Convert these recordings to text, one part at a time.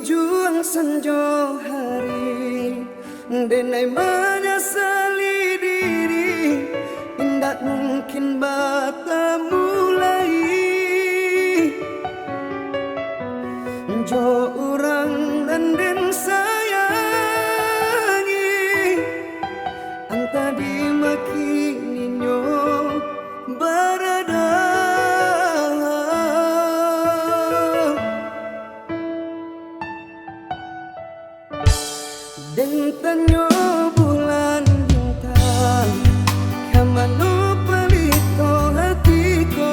juang sanjo hari denai menyesali diri tidak mungkin bata mulai jo orang dan den sayangi anta dimaki ninyo barada dan tanyo bulan bintang kamano palito hatiku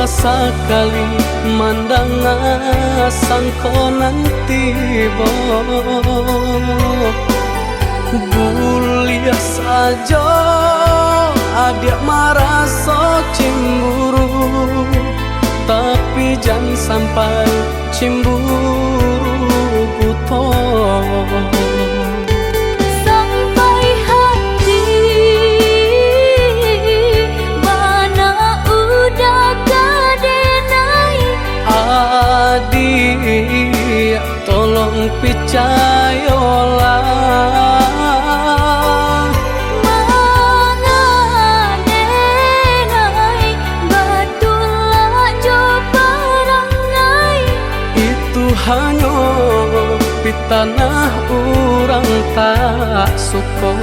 Sekali mandang sangko nanti bo Bulia saja adik merasa cemburu, tapi jangan sampai cemburu buto. Adik, tolong percayalah, mengenai betullah coba rangai. Itu hanya di tanah orang tak suka.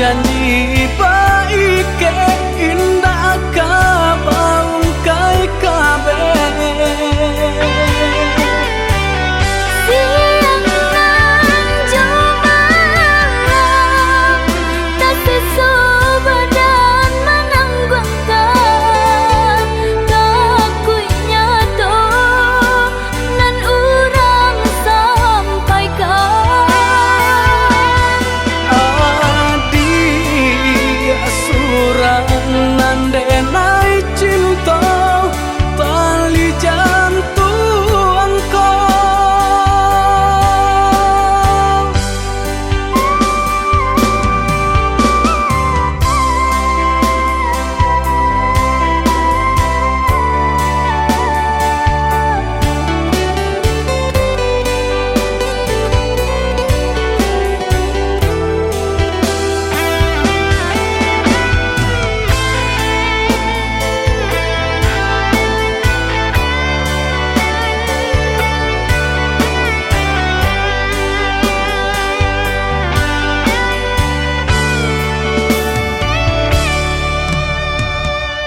Janji baik ke indah kabaung kai kabe siang nan jumalang tak sesu badan menanggungkan takunya to nan urang sampaikan. Nandenai cinta tali jantung kau.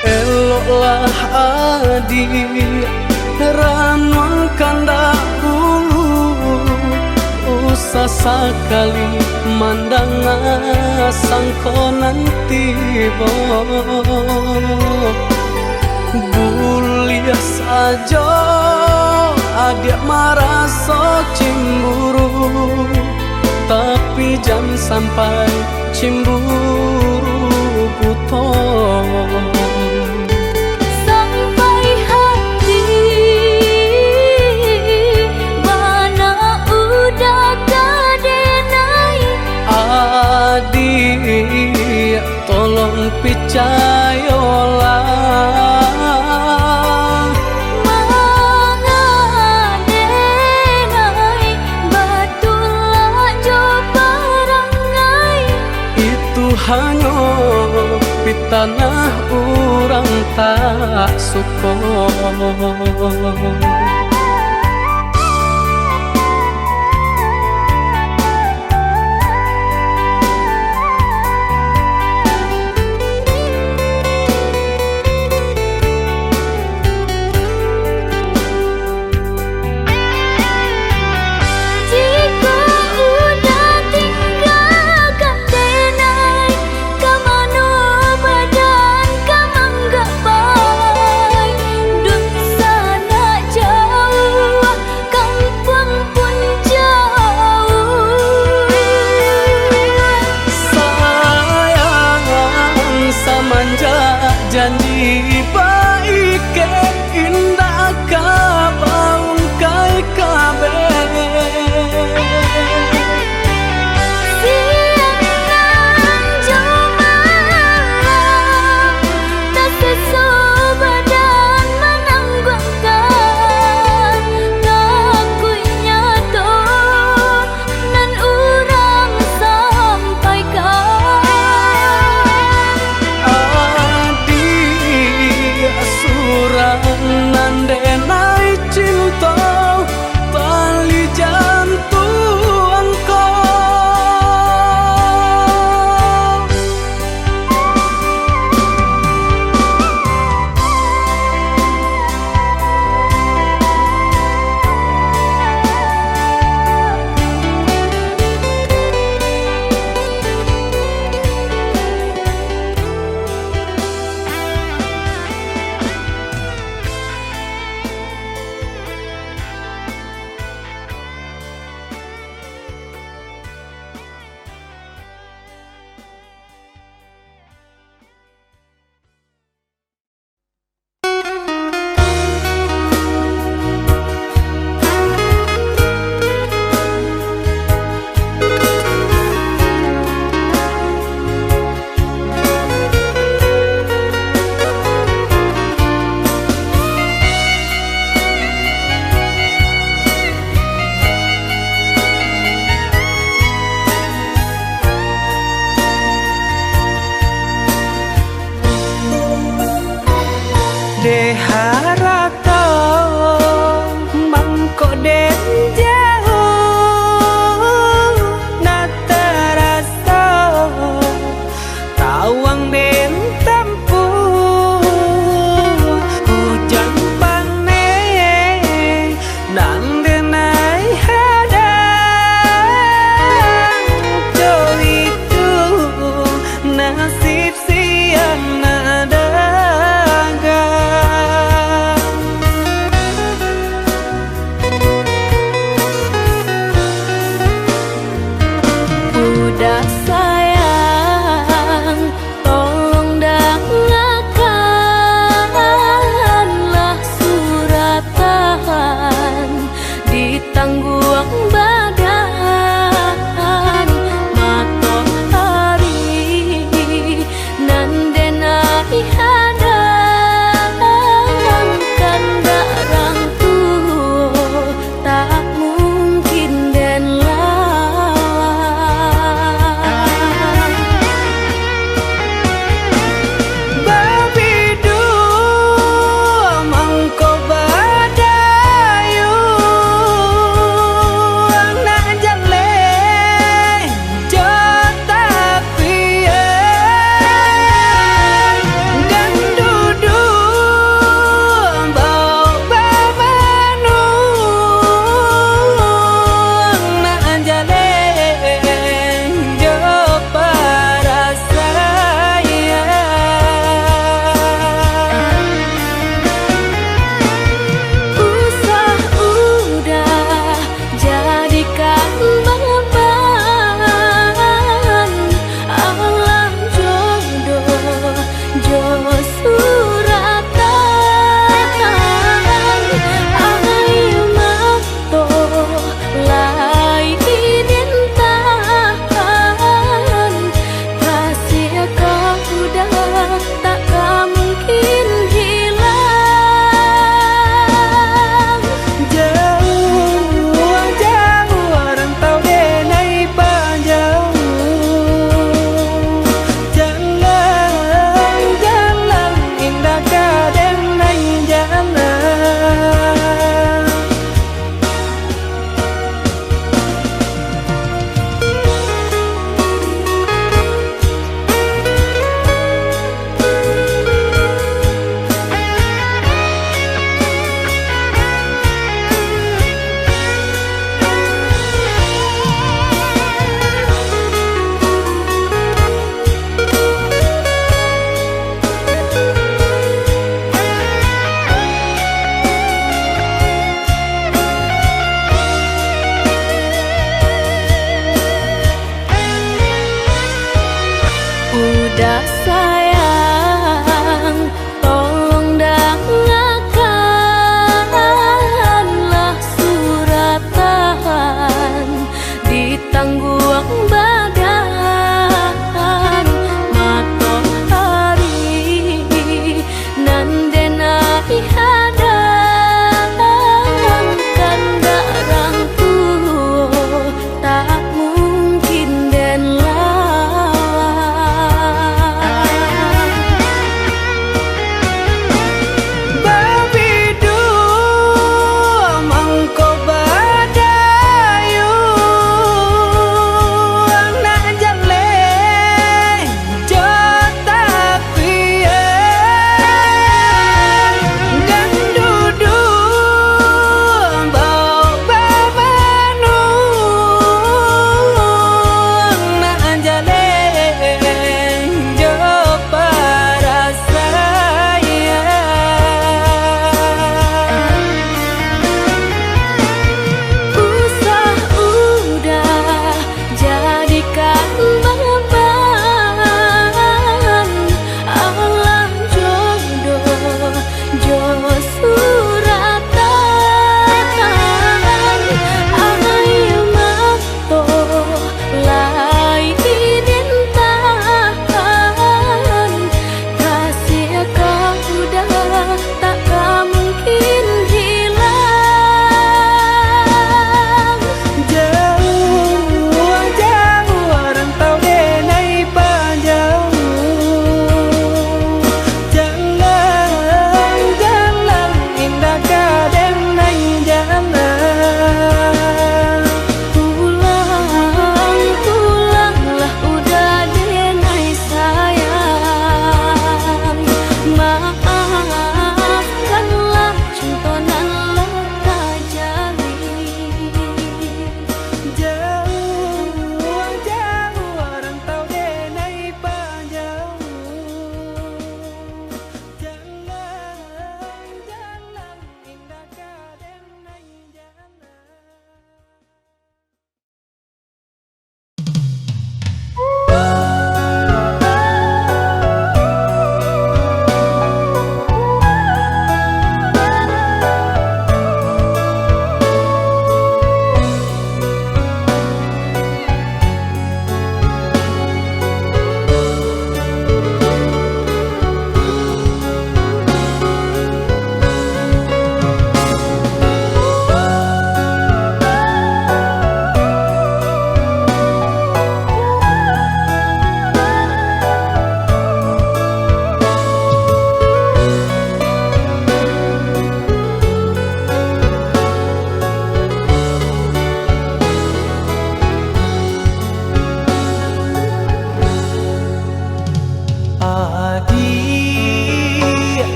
Eloklah adik ranuang kanda bulu, usah sekali mandang sangko nanti bo Bulia saja adik merasa cemburu, tapi jangan sampai cemburu buto. Adik, tolong percayalah, mengenai betullah coba rangai. Itu hanya di tanah orang tak suka. Jauh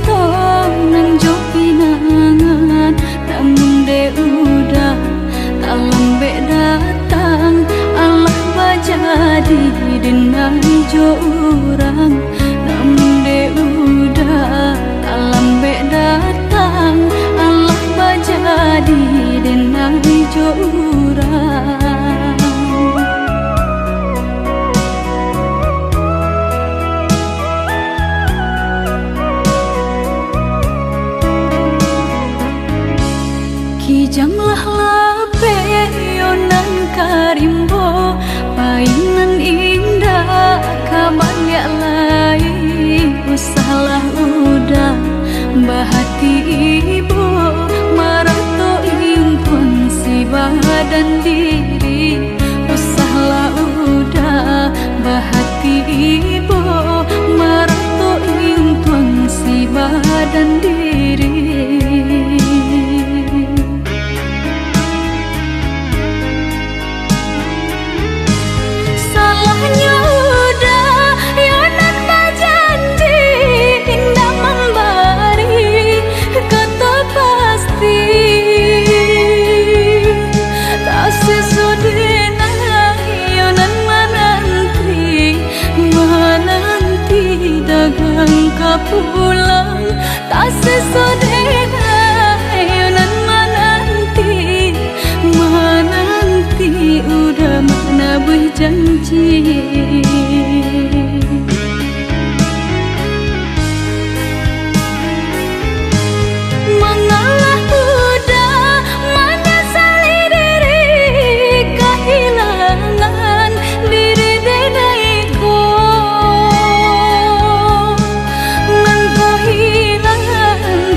nang jo pinangan, namun de udah tak lambe datang. Allah bajadi denai jo urang, namun de udah tak lambe datang. Allah bajadi denai jo urang. Kijanglah lape yonan karimbo, painan indah kabalya lai. Usahlah udah bahati ibu, marato impun si badan diri. Usahlah udah bahati ibu, marato impun si badan diri. Pulang tak sesodena yonan menanti udah mana berjanji. Mengalah udah menyesali diri, kehilangan diri denaiku.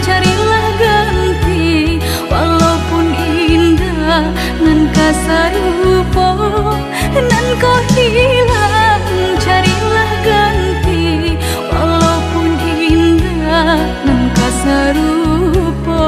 Carilah ganti, walaupun indah nan kasarupo, nan kau hilang. Carilah ganti, walaupun indah nan kasarupo.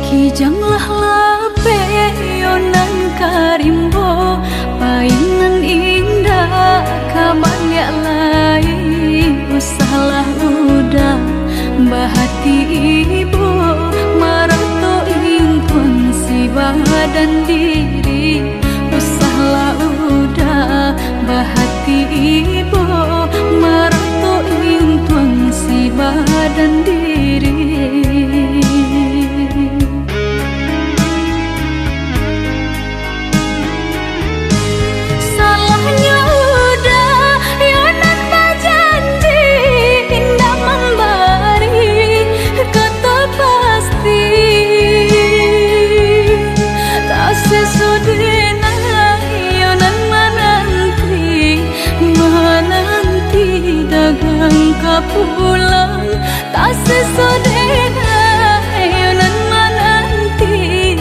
Kijanglah lape yonan karimbo, painan indah kabalya lai. Usahlah udah bahati ibu, marato impun si badan diri. Usahlah udah bahati ibu, marato impun si badan diri. Pulang tak sesodena yonan menanti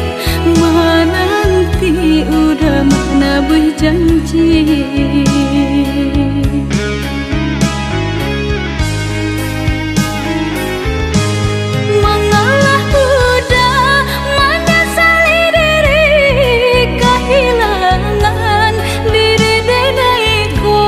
udah mana berjanji. Mengalah udah menyesali diri, kehilangan diri denaiku.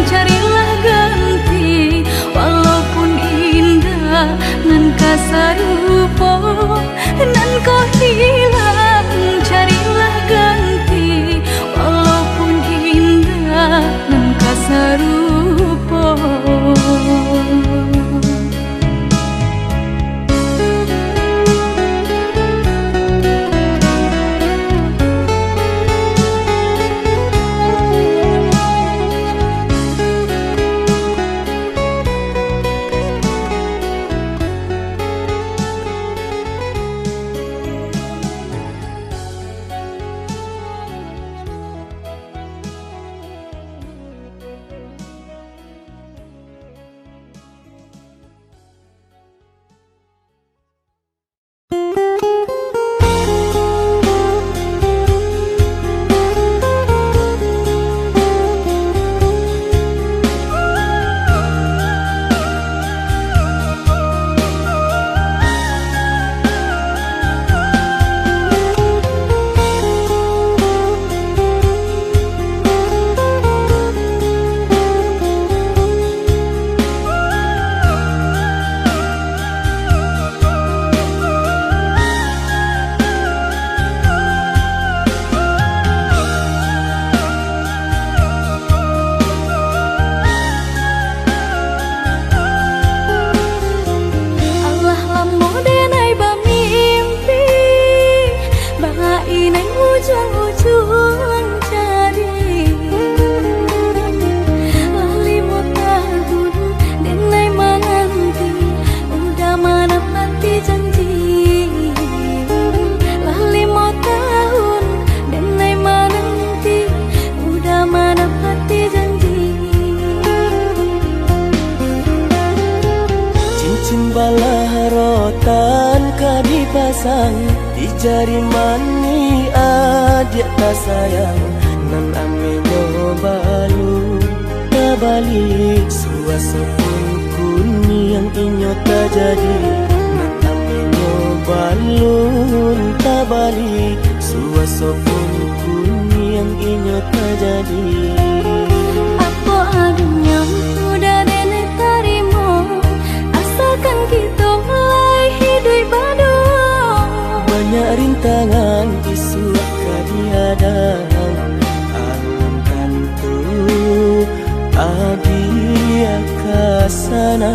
Carilah ganti, walaupun indah nan kasarupo, nan kau hilang. Carilah ganti, walaupun indah nan kasarupo. Balah rotan ka dipasang di jari mani adik tak sayang nan amenyo balu tabali suasopun kuni yang inyo tak jadi nan amenyo balun tabali suasopun kuni yang inyo tak jadi. Apa adanya udah nenek tarimo asalkan kita mulai hidup badu. Banyak rintangan isuak kadiadang alam tentu adia kasana.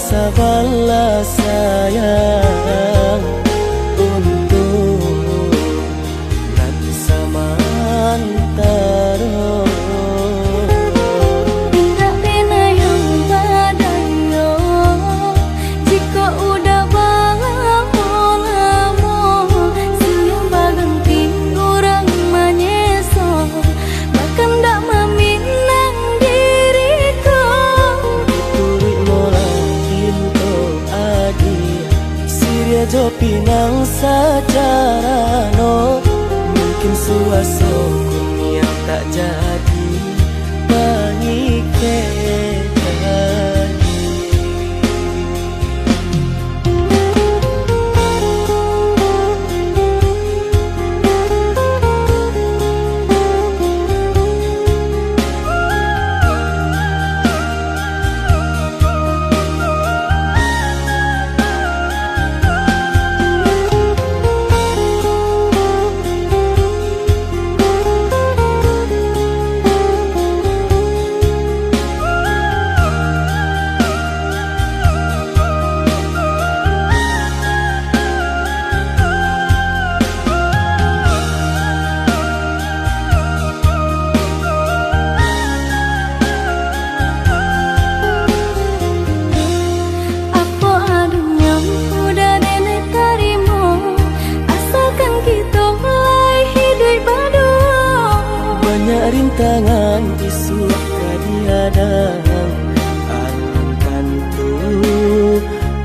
Sabarlah sayang untuk nanti samantara. Tidak pernah yang badayo jika udah lamo siang baganti orang menyeso bahkan tak meminang diriku. Turik mola jo pinang secara no mungkin suaso kunia tak jadi pangike. Rintangan isuak kadiadang alam tentu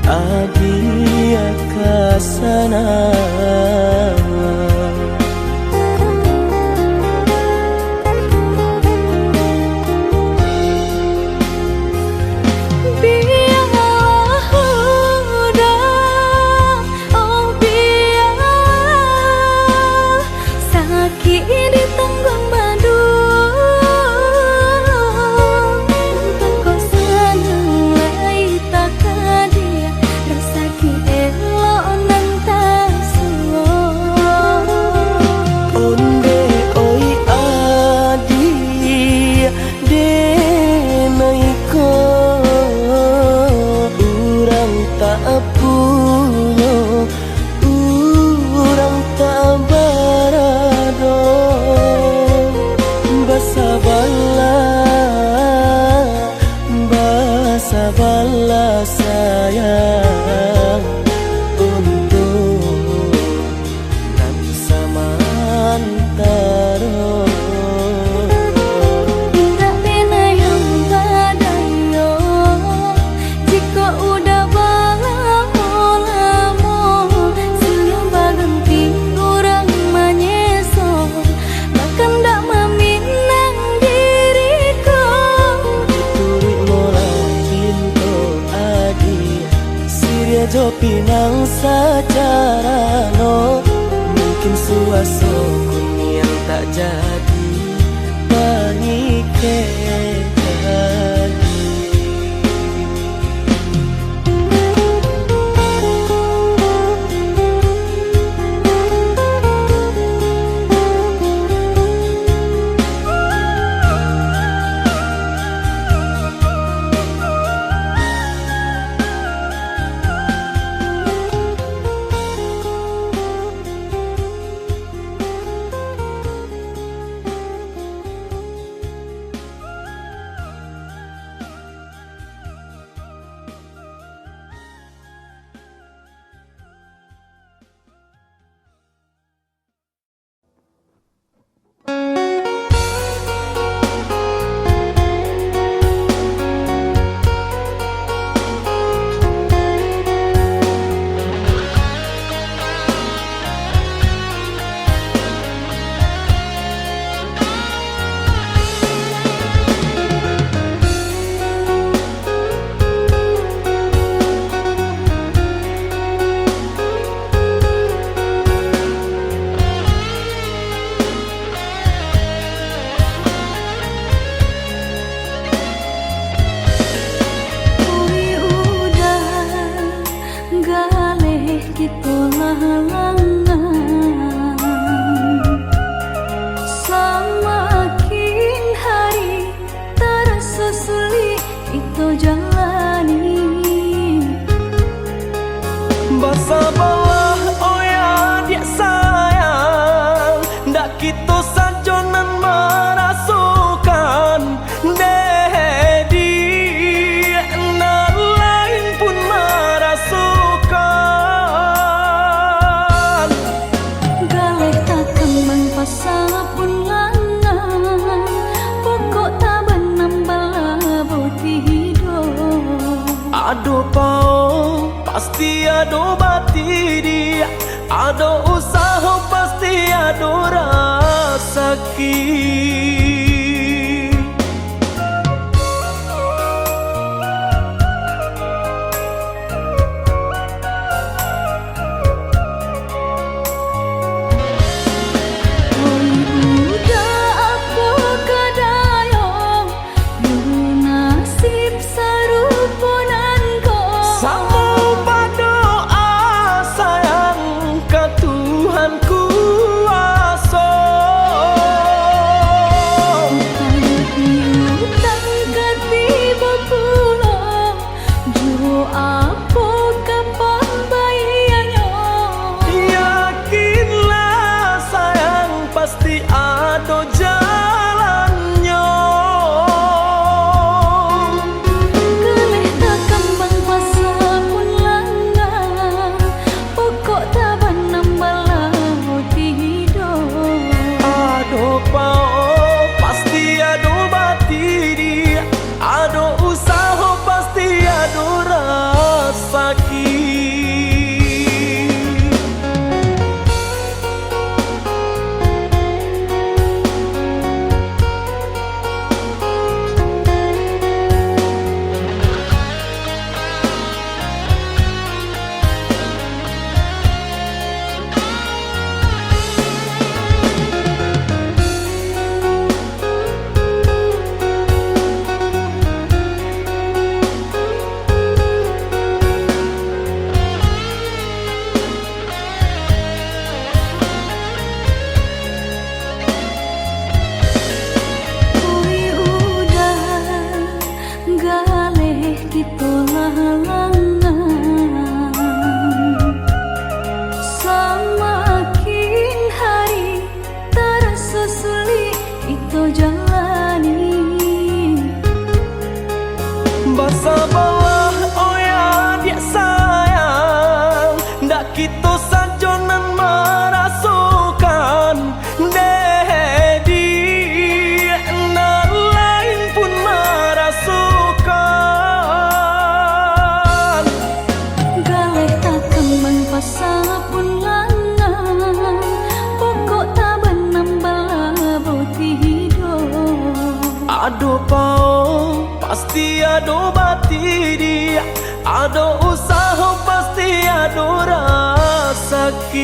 adia kasana. Sabarlah sayang untuk nanti samantara. Tidak pernah yang badayo jika udah lamo siang baganti orang menyeso bahkan tak meminang diriku. Turik mola jo pinang secara no mungkin suaso tak jadi pengikatan. Basabalah oh ya dia sayang, ndak kita sajonan merasukan dedi na lain pun merasukan. Galih tak kembang pasal pun langan, pokok tak benam bala boti hidup. Aduh pau pasti ada bati dia, ada usaha pasti ada rasa sakit. Basabalah oh ya dia sayang, ndak kita sajonan merasukan dedi na lain pun merasukan. Galih tak kembang pasal pun langan, pokok tak benam bala boti hidup. Aduh pau pasti ada bati dia, ada usaha pasti ada rasa sakit.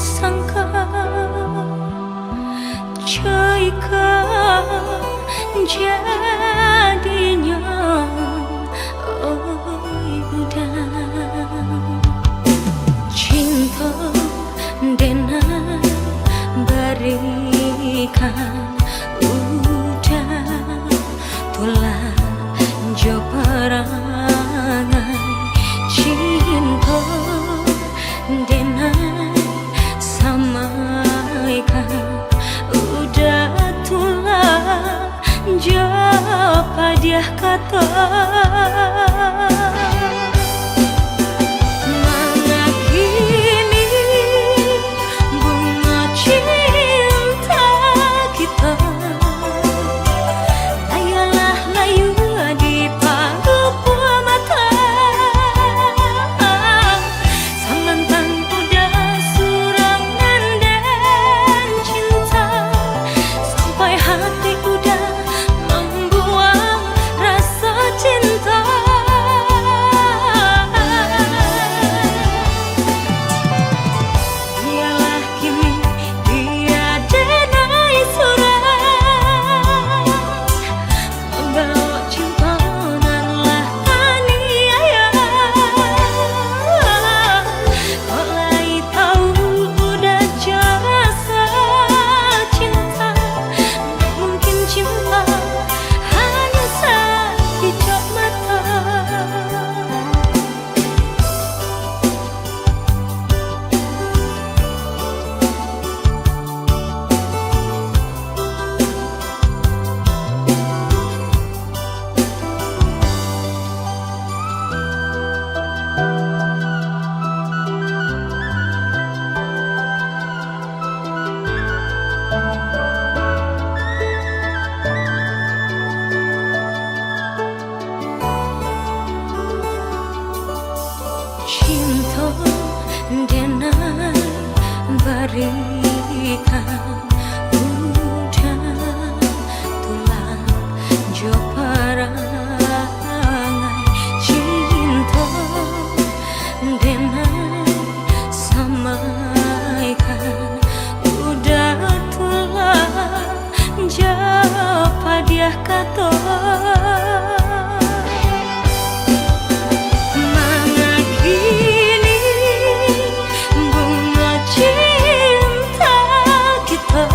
sangka jika jadinya udah cinta dengan berikan udah tulah jo perangai cinta dengan samaikan udah tulah jo padiah kata cinta dengan berikan udah tulang jo perangai cinta dengan samaikan udah tulah jo padiah kata kita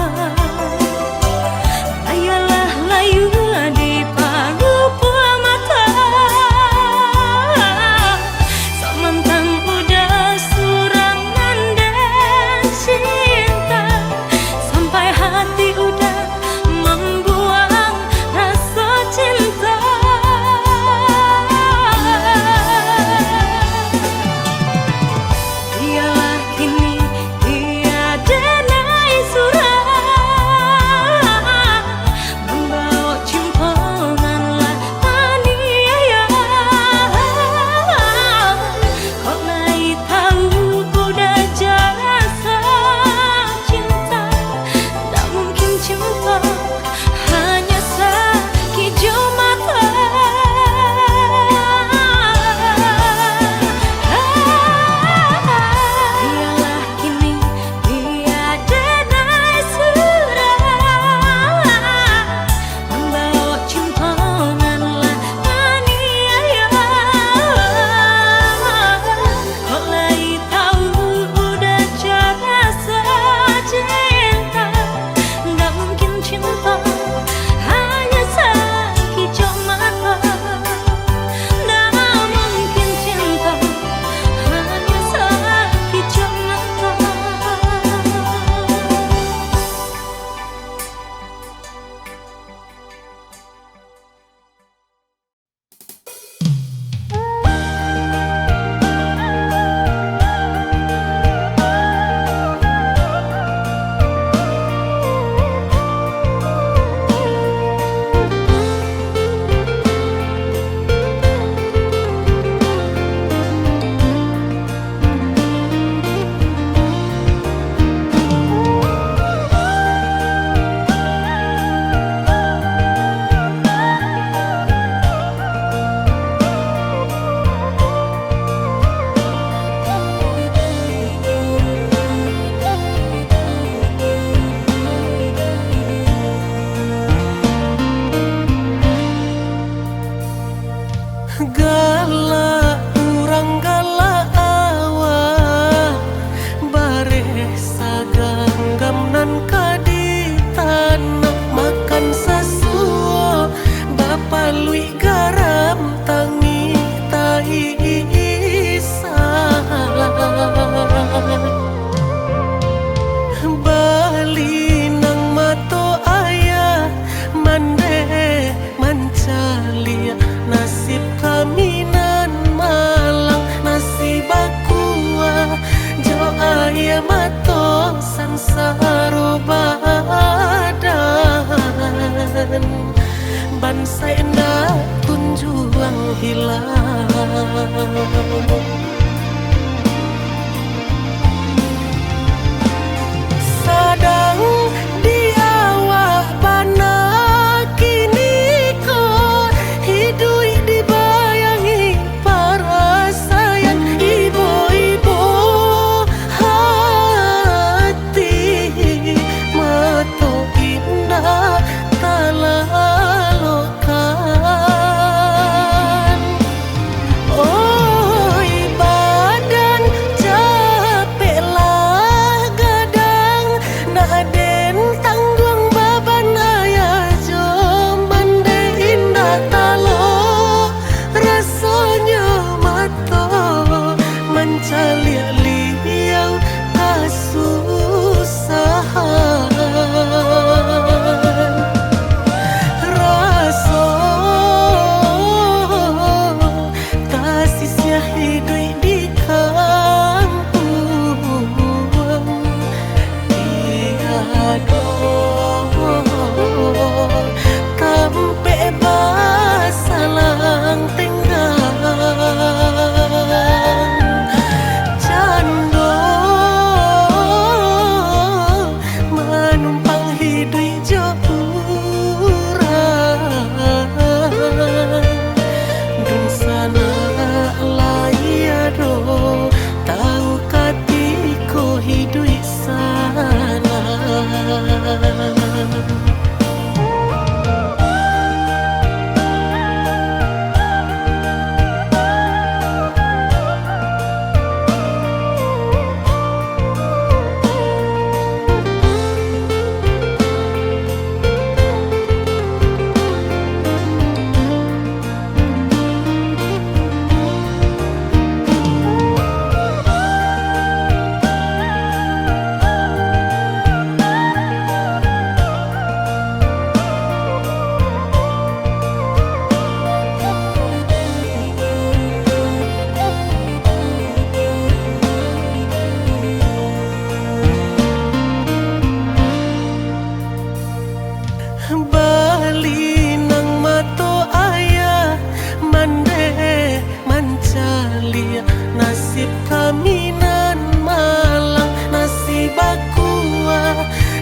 nasib kami nan malang nasib aku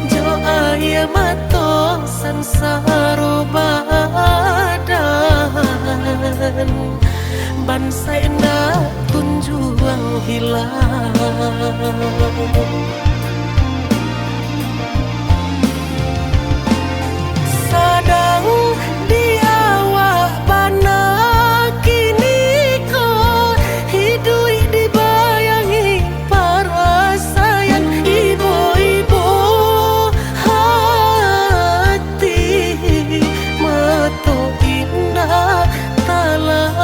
jo ayah mato sansaro badan bansai na kunjuang hilang sadang di awak bana kini ko hidui dibayangi para sayang ibu-ibu hati mato indah talalokan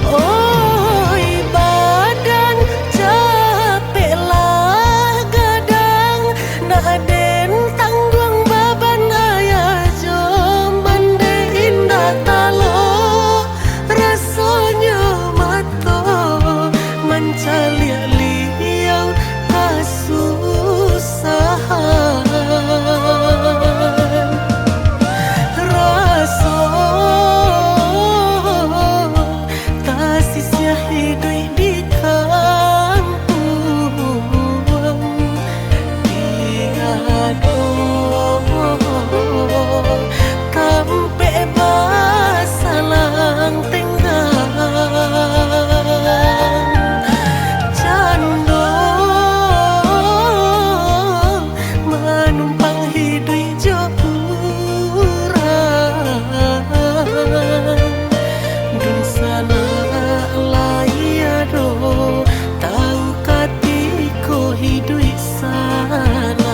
oi badan capek lah gadang naden tanggung baban ayah jom bande indah talo rasanya mato mencalia-liau kasusahan raso tasisnya hidup di kampung tiado kampe basalang tenggang cando menumpang hidup jauran dun sana layado tahu katiko hidup sana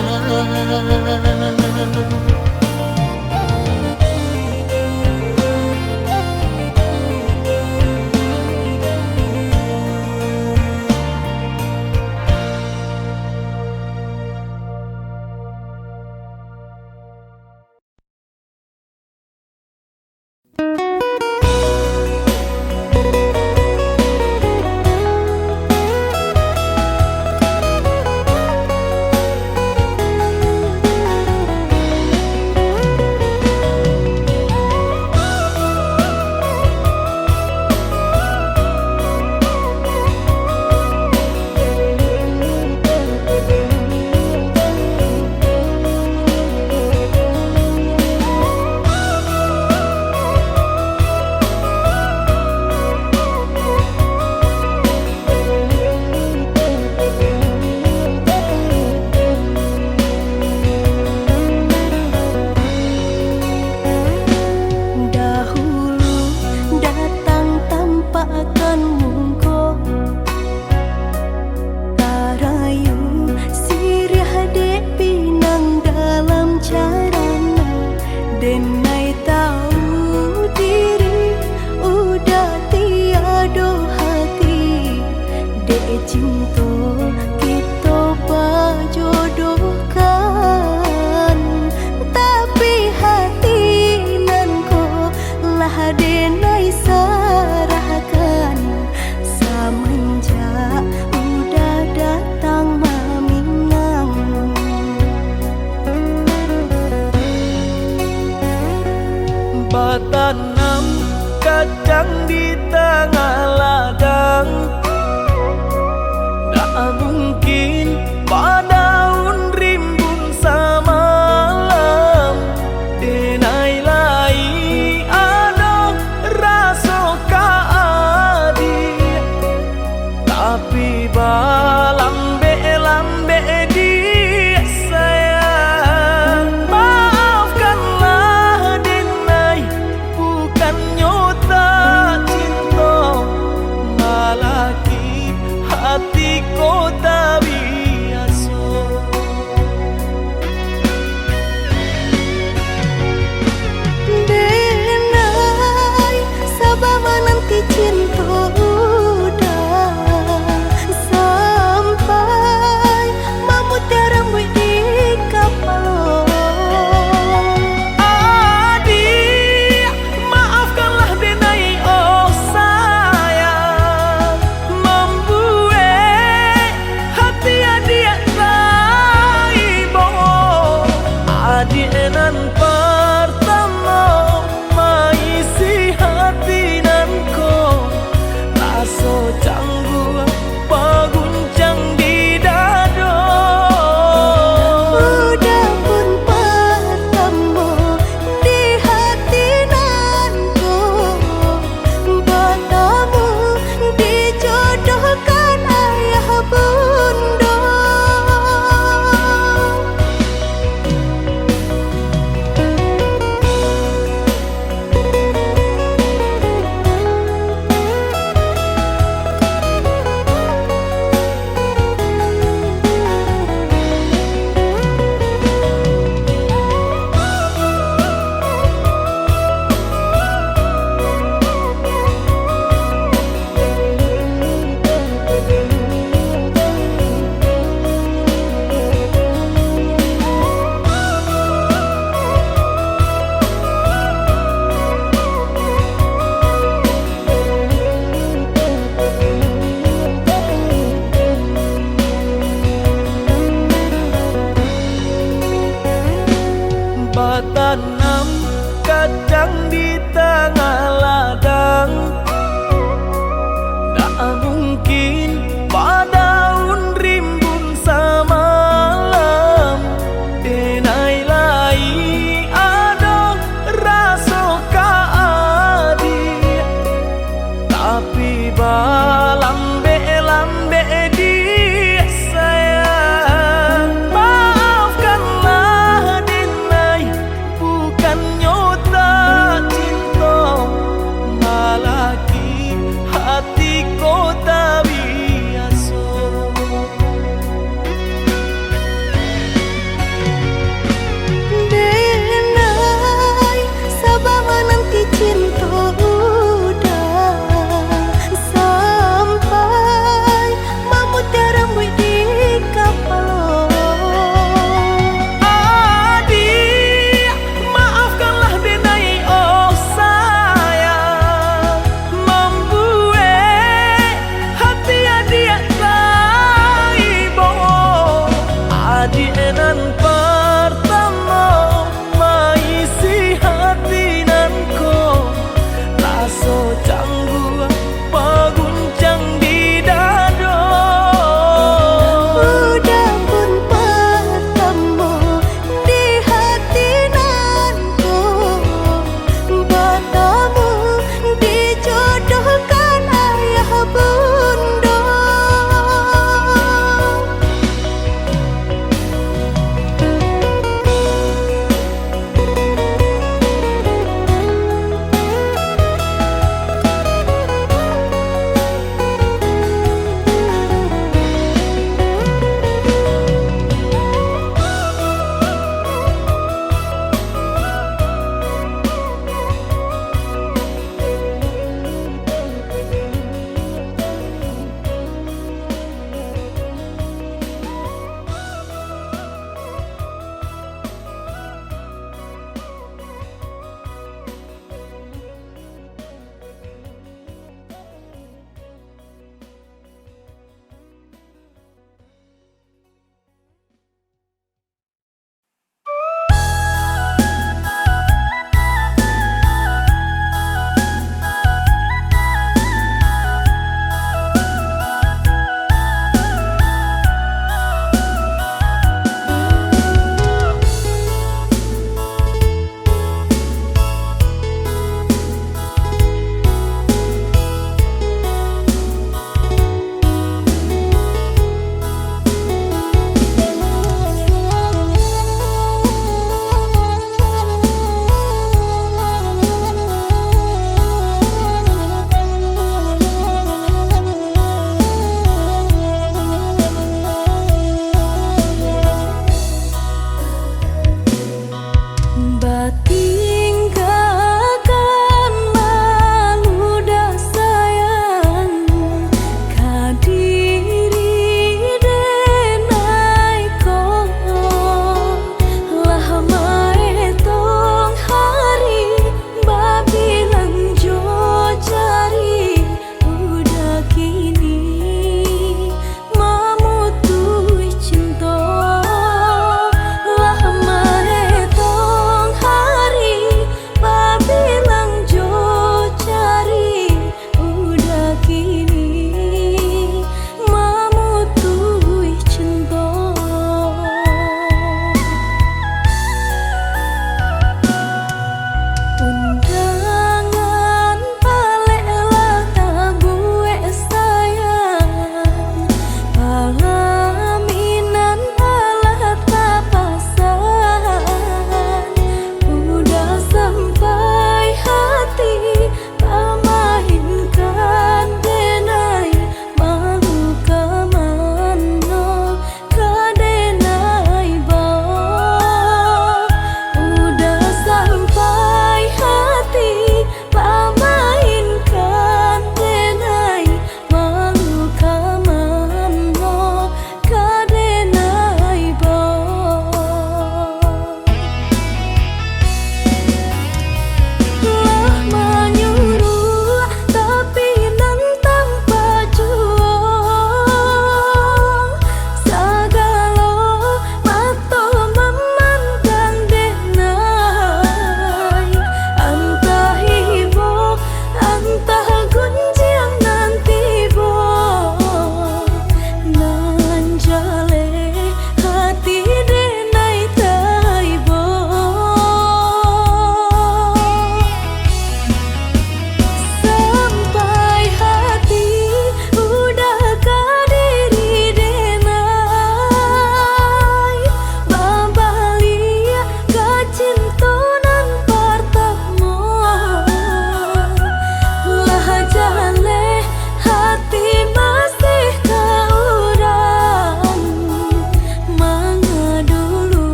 dahulu datang tanpa akan mungko tarayu sirih dek pinang dalam carana denai tahu diri udah tiado hati dek cinta kita bajodohkan tapi hati nan ko lah denai sarahkan semenjak udah datang maminang Batanam kacang di tengah ladang tak mungkin padaun rimbun samalam denai lai ada rasa kaadi tapi lambe dia sayang maafkanlah denai bukan nyota cinta malaki hati kota biasa denai sabama nanti cinta udah sampai mamutiara di kapal adik maafkanlah denai oh sayang membuat hati adik taibo adik nan pertama maisi hati nan Tapi lambe-lambe dia sayang. Maafkanlah Denai, bukan nyota cinta, malaki hati ko tak biasa. Denai, sabar menanti cinta udah sampai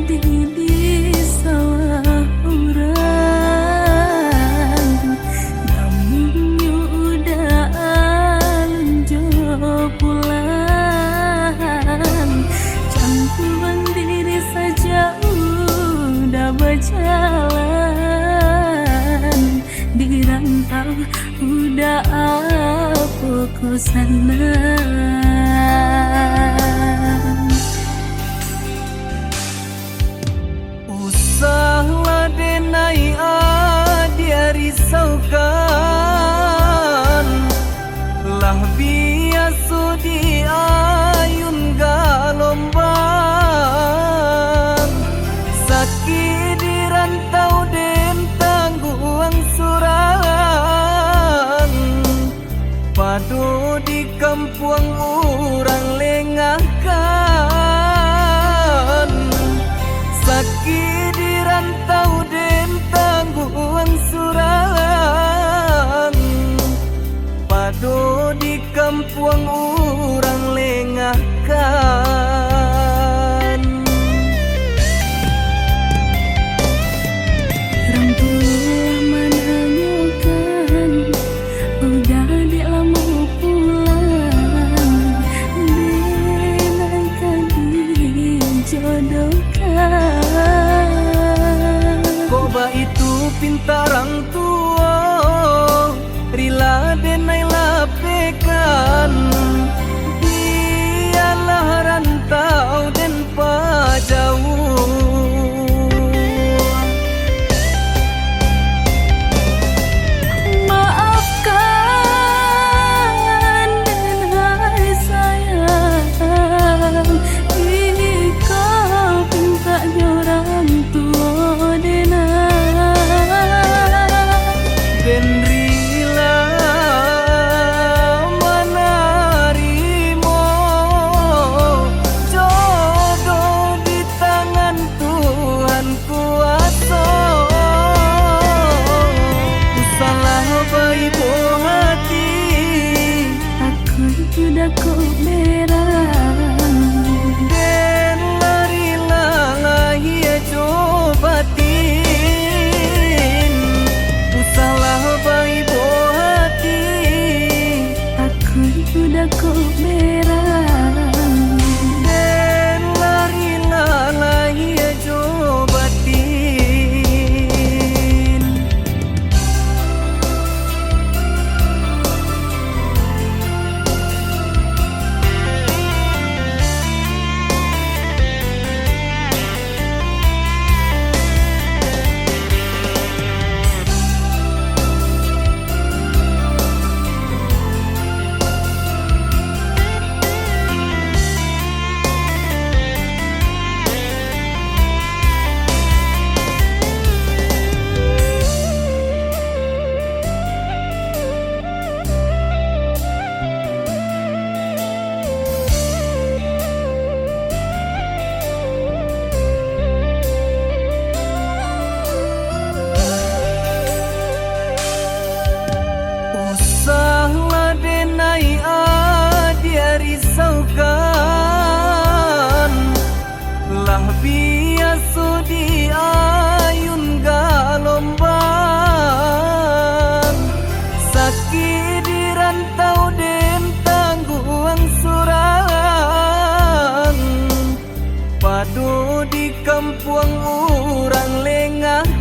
di sawah urang, namun udah alunjo pulang. Campuran diri saja udah berjalan, di rantau udah apa ku sana. Usahlah denai dia risaukan, lah biasa di ayun galombang. Sakit di rantau den tangguang surang, padu di kampung orang lengahkan. Sakit di rantau den tangguang surang, padu di kampung orang lengahkan. Orang tua menanyakan, udah di lama pulang, denaikan dijodohkan. Koba itu pintarang tua, rila denai lapekan. Dialah rantau den pajauh. Maafkan dan hai sayang, kau pinta orang tua Den rila menarimo jodoh di tangan Tuhan kuasa. Ku salah baibo hati, aku sudah kau merang. den larila lahia cobatin. Ku salah baibo hati, Aku sudah kau merang. den larila lahia cobatin. Usahlah denai dia risaukan, lah biasa di ayun galombang. Sakit di rantau den tangguang surang, padu di kampung orang lengahkan.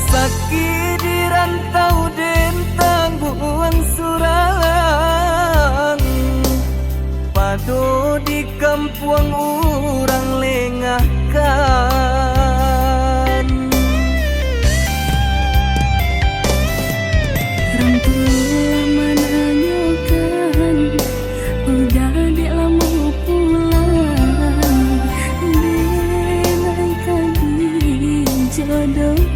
Sakit di rantau den tangguang surang, padu di kampung orang lengahkan. Orang tua menanyakan, udah di lama pulang, denaikan dijodohkan.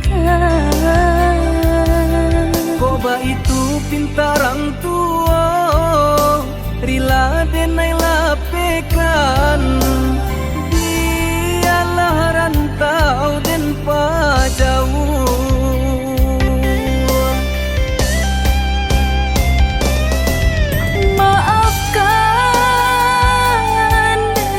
Koba itu pintarang tua, rila denai lapekan. Dialah rantau den pajauh. Maafkan dan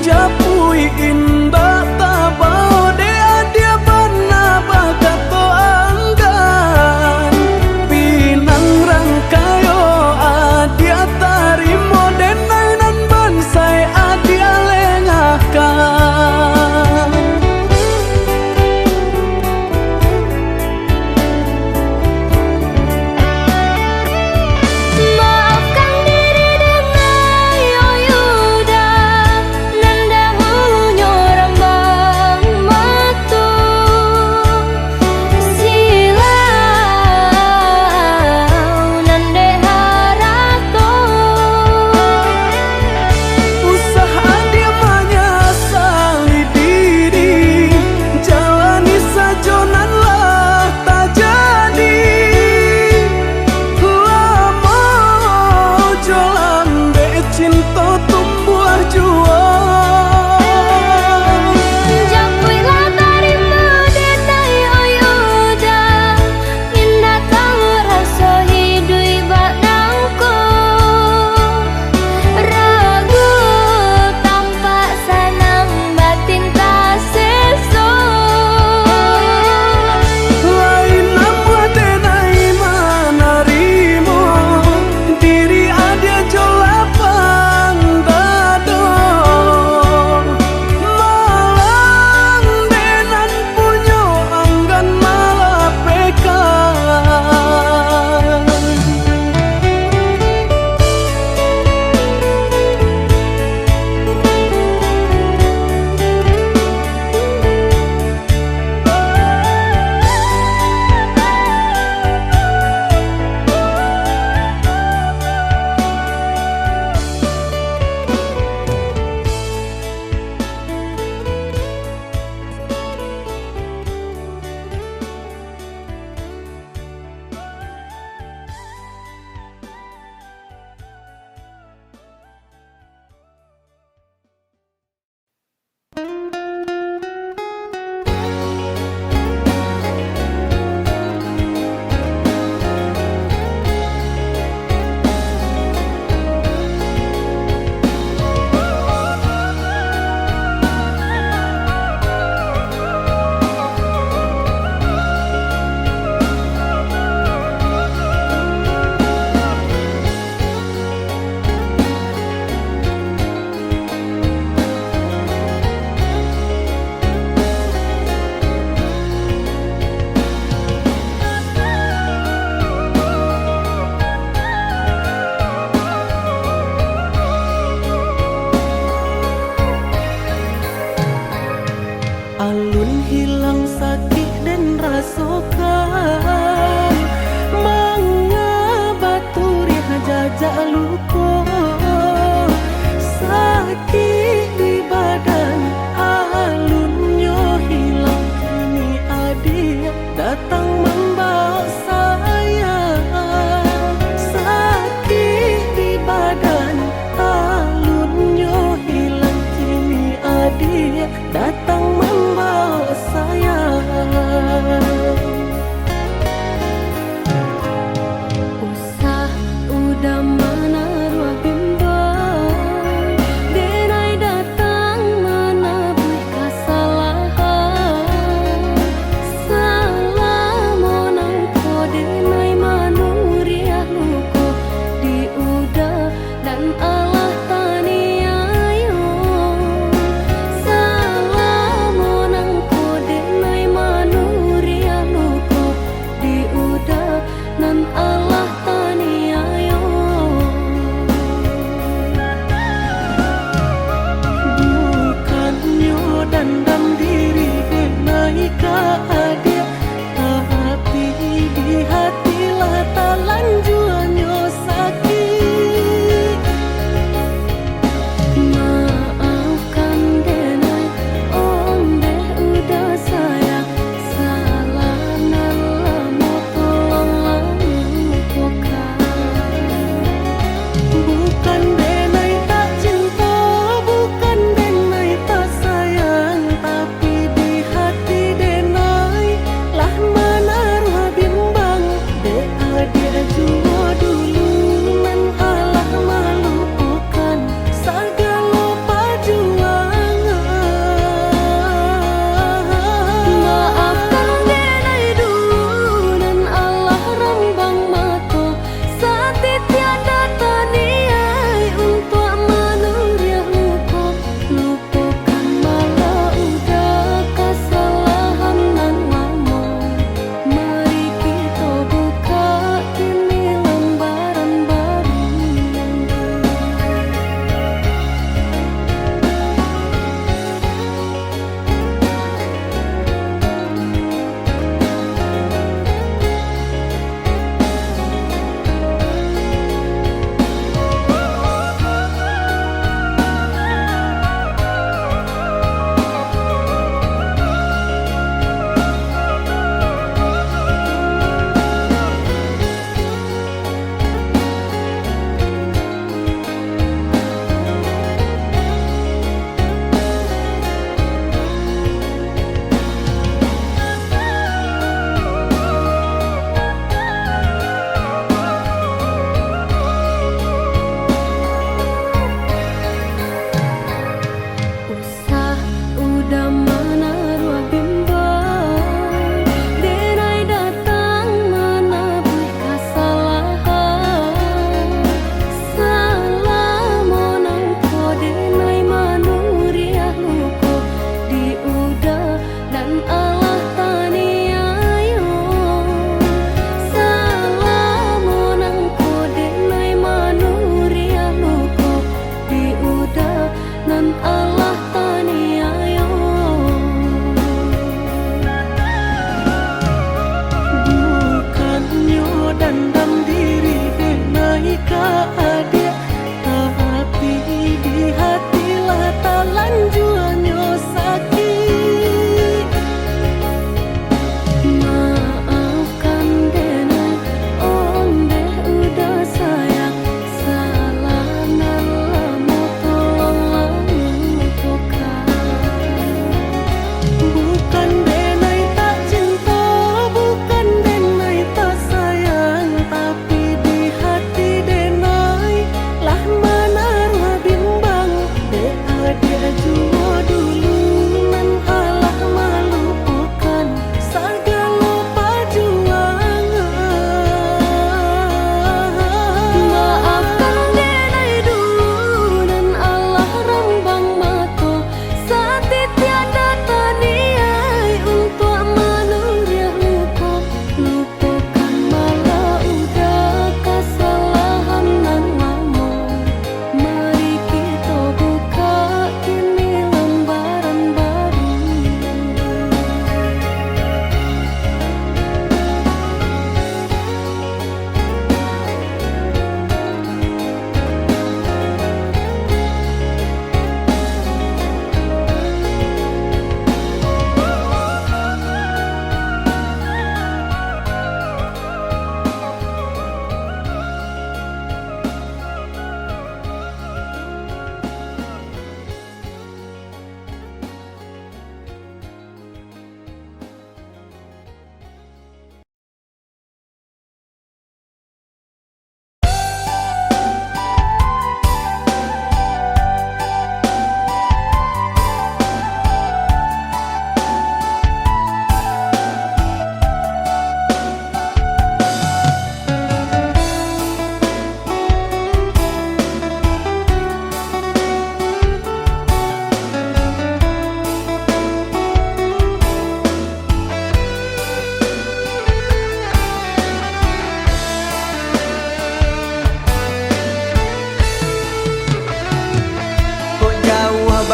japui indah tabau de adia bana bakato anggan pinang rangkayo adia tarimo denainan bansai adia lengahkan. Maafkan diri dengan yoyuda nan dahulunya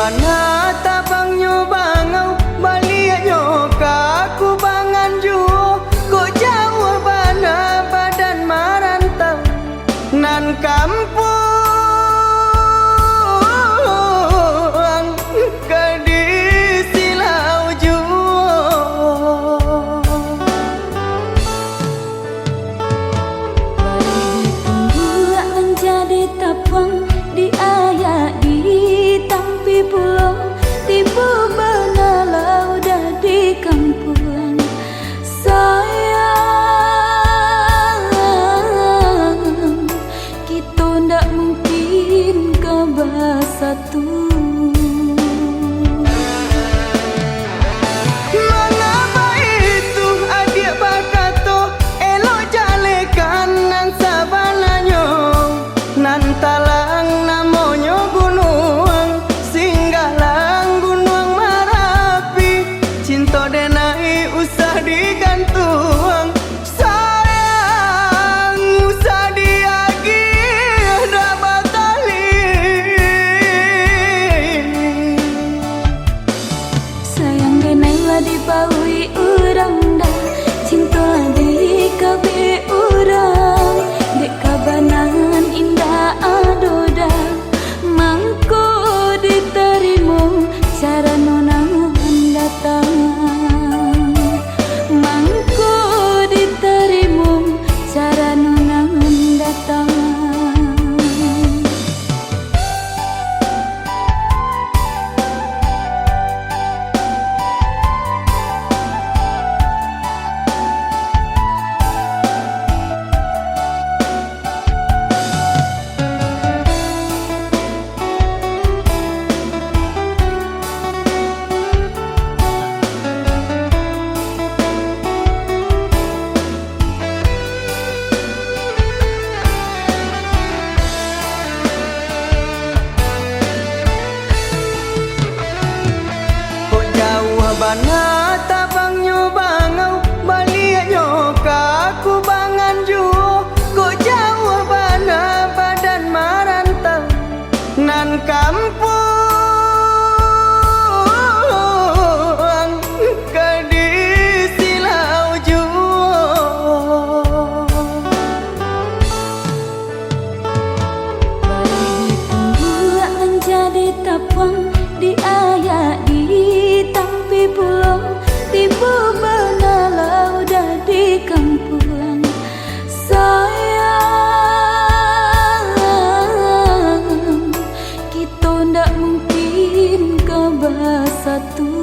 bana tabang nyo bangau balik nyo kaku bangan juo kok jauh bana badan marantau nan kampung ke di silau juo Buat menjadi tapang di ayak di tampi pulau tiba benalau dah di kampung sayang kita ndak mungkin ke bersatu. Mengapa itu adik bakato elok jalekan nan sabananyo nan talang namonyo gunung singgalang gunung Marapi cinta denai usah digantung sayang usah diagi dapat tali Sayang denai lah dibaui urang dah cinta lah di kabe urang dek kabanan indah adoda mangko diterima cara nonangan datang mangko diterima cara nonangan datang. Bana tabang nyo bangau balik nyo kaku bangan juo kok jauh bana badan marantau nan kampung ke di silau juo Buat menjadi tapang di ayak di tampi pulau tiba benalau dah di kampung sayang kita ndak mungkin ke bersatu.